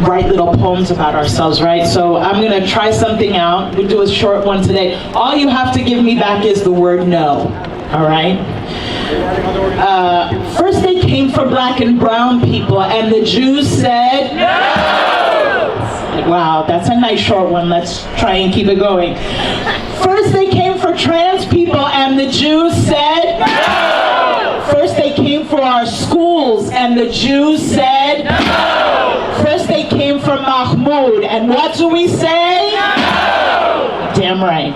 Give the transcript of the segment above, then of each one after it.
write little poems about ourselves, right? So I'm gonna try something out. We'll do a short one today. All you have to give me back is the word no, all right? First they came for black and brown people, and the Jews said, no! Wow, that's a nice short one. Let's try and keep it going. First they came for trans people, and the Jews said, no! First they came for our schools, and the Jews said, no! First they came for Mahmoud, and what do we say? No! Damn right.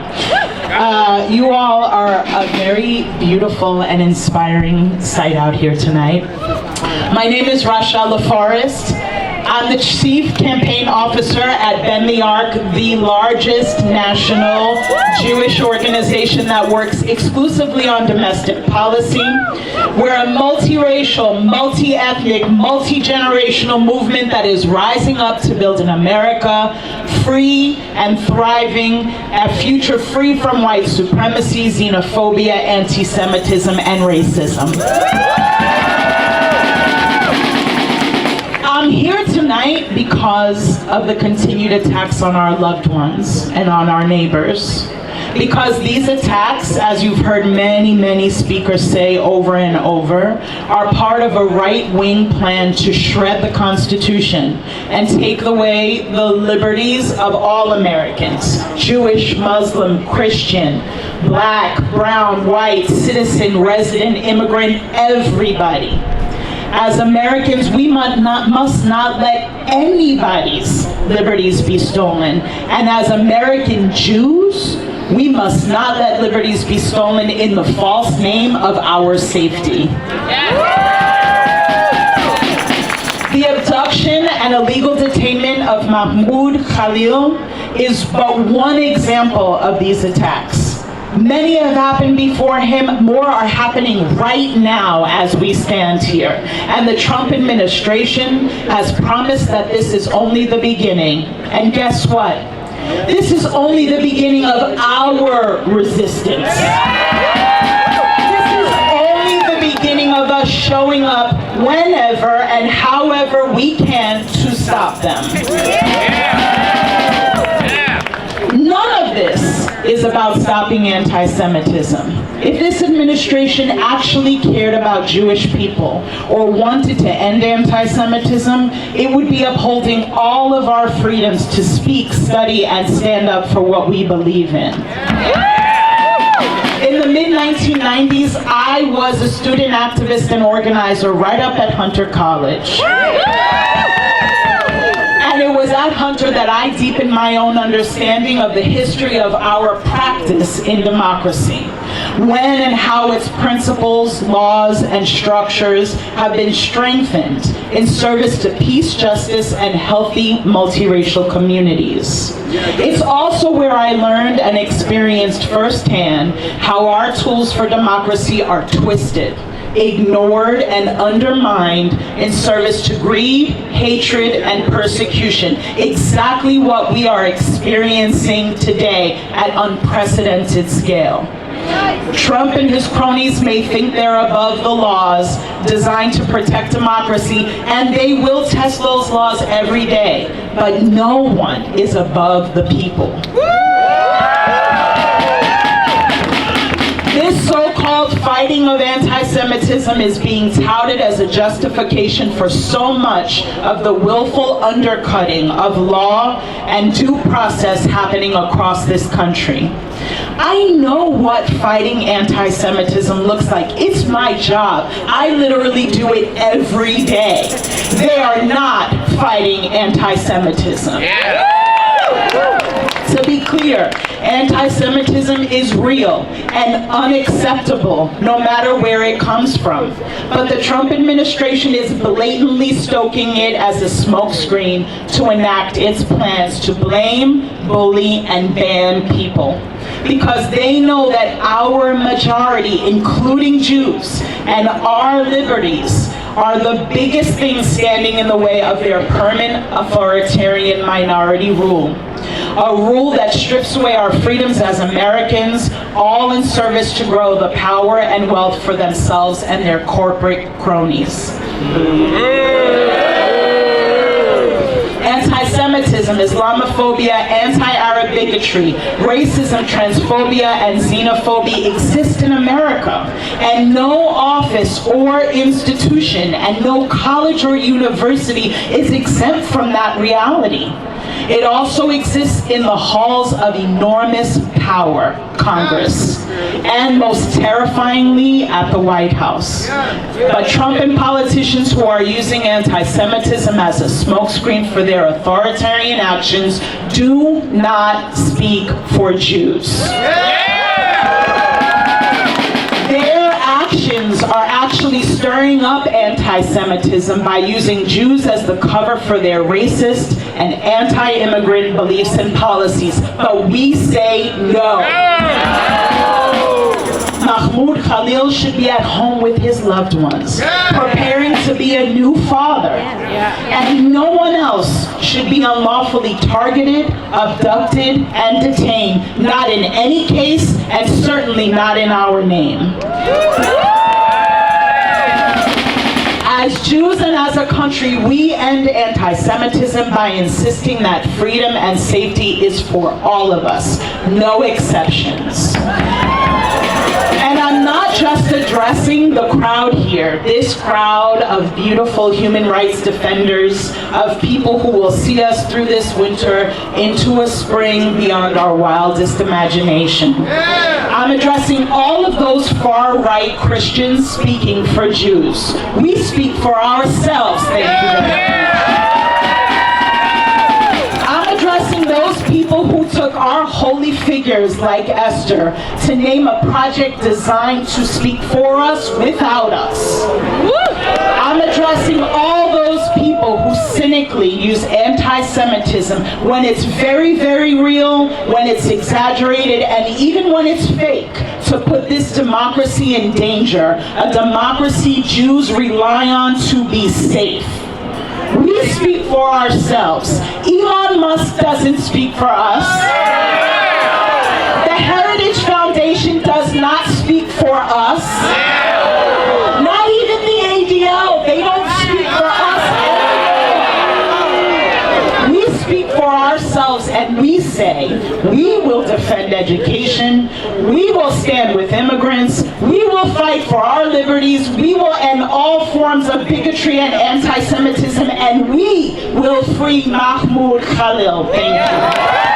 You all are a very beautiful and inspiring sight out here tonight. My name is Rachèl Laforest. I'm the Chief Campaign Officer at Bend the Arc, the largest national Jewish organization that works exclusively on domestic policy. We're a multiracial, multi-ethnic, multi-generational movement that is rising up to build an America free and thriving, a future free from white supremacy, xenophobia, anti-Semitism, and racism. I'm here tonight because of the continued attacks on our loved ones and on our neighbors. Because these attacks, as you've heard many, many speakers say over and over, are part of a right-wing plan to shred the Constitution and take away the liberties of all Americans, Jewish, Muslim, Christian, black, brown, white, citizen, resident, immigrant, everybody. As Americans, we must not let anybody's liberties be stolen. And as American Jews, we must not let liberties be stolen in the false name of our safety. The abduction and illegal detainment of Mahmoud Khalil is but one example of these attacks. Many have happened before him. More are happening right now as we stand here. And the Trump administration has promised that this is only the beginning. And guess what? This is only the beginning of our resistance. This is only the beginning of us showing up whenever and however we can to stop them. None of this is about stopping anti-Semitism. If this administration actually cared about Jewish people or wanted to end anti-Semitism, it would be upholding all of our freedoms to speak, study, and stand up for what we believe in. In the mid-1990s, I was a student activist and organizer right up at Hunter College. And it was at Hunter that I deepened my own understanding of the history of our practice in democracy, when and how its principles, laws, and structures have been strengthened in service to peace, justice, and healthy multiracial communities. It's also where I learned and experienced firsthand how our tools for democracy are twisted, ignored, and undermined in service to greed, hatred, and persecution. Exactly what we are experiencing today at unprecedented scale. Trump and his cronies may think they're above the laws designed to protect democracy, and they will test those laws every day, but no one is above the people. This so-called fighting of anti-Semitism is being touted as a justification for so much of the willful undercutting of law and due process happening across this country. I know what fighting anti-Semitism looks like. It's my job. I literally do it every day. They are not fighting anti-Semitism. To be clear, anti-Semitism is real and unacceptable, no matter where it comes from. But the Trump administration is blatantly stoking it as a smokescreen to enact its plans to blame, bully, and ban people. Because they know that our majority, including Jews, and our liberties are the biggest things standing in the way of their permanent authoritarian minority rule. A rule that strips away our freedoms as Americans, all in service to grow the power and wealth for themselves and their corporate cronies. anti-Semitism, Islamophobia, anti-Arab bigotry, racism, transphobia, and xenophobia exist in America. And no office or institution and no college or university is exempt from that reality. It also exists in the halls of enormous power, Congress, and most terrifyingly at the White House. But Trump and politicians who are using anti-Semitism as a smokescreen for their authoritarian actions do not speak for Jews. Their actions are actually stirring up anti-Semitism by using Jews as the cover for their racist and anti-immigrant beliefs and policies. But we say no. Mahmoud Khalil should be at home with his loved ones, preparing to be a new father. And no one else should be unlawfully targeted, abducted, and detained, not in any case, and certainly not in our name. As Jews and as a country, we end anti-Semitism by insisting that freedom and safety is for all of us, no exceptions. And I'm not just addressing the crowd here, this crowd of beautiful human rights defenders, of people who will see us through this winter into a spring beyond our wildest imagination. I'm addressing all of those far-right Christians speaking for Jews. We speak for ourselves, thank you very much. I'm addressing those people who took our holy figures like Esther to name a project designed to speak for us without us. I'm addressing all those people who cynically use anti-Semitism when it's very, very real, when it's exaggerated, and even when it's fake, to put this democracy in danger, a democracy Jews rely on to be safe. We speak for ourselves. Elon Musk doesn't speak for us. The Heritage Foundation does not speak for us. Not even the ADL, they don't speak for us. We speak for ourselves and we say, we will defend education, we will stand with immigrants, we will fight for our liberties, we will end all forms of bigotry and anti-Semitism, and we will free Mahmoud Khalil. Thank you.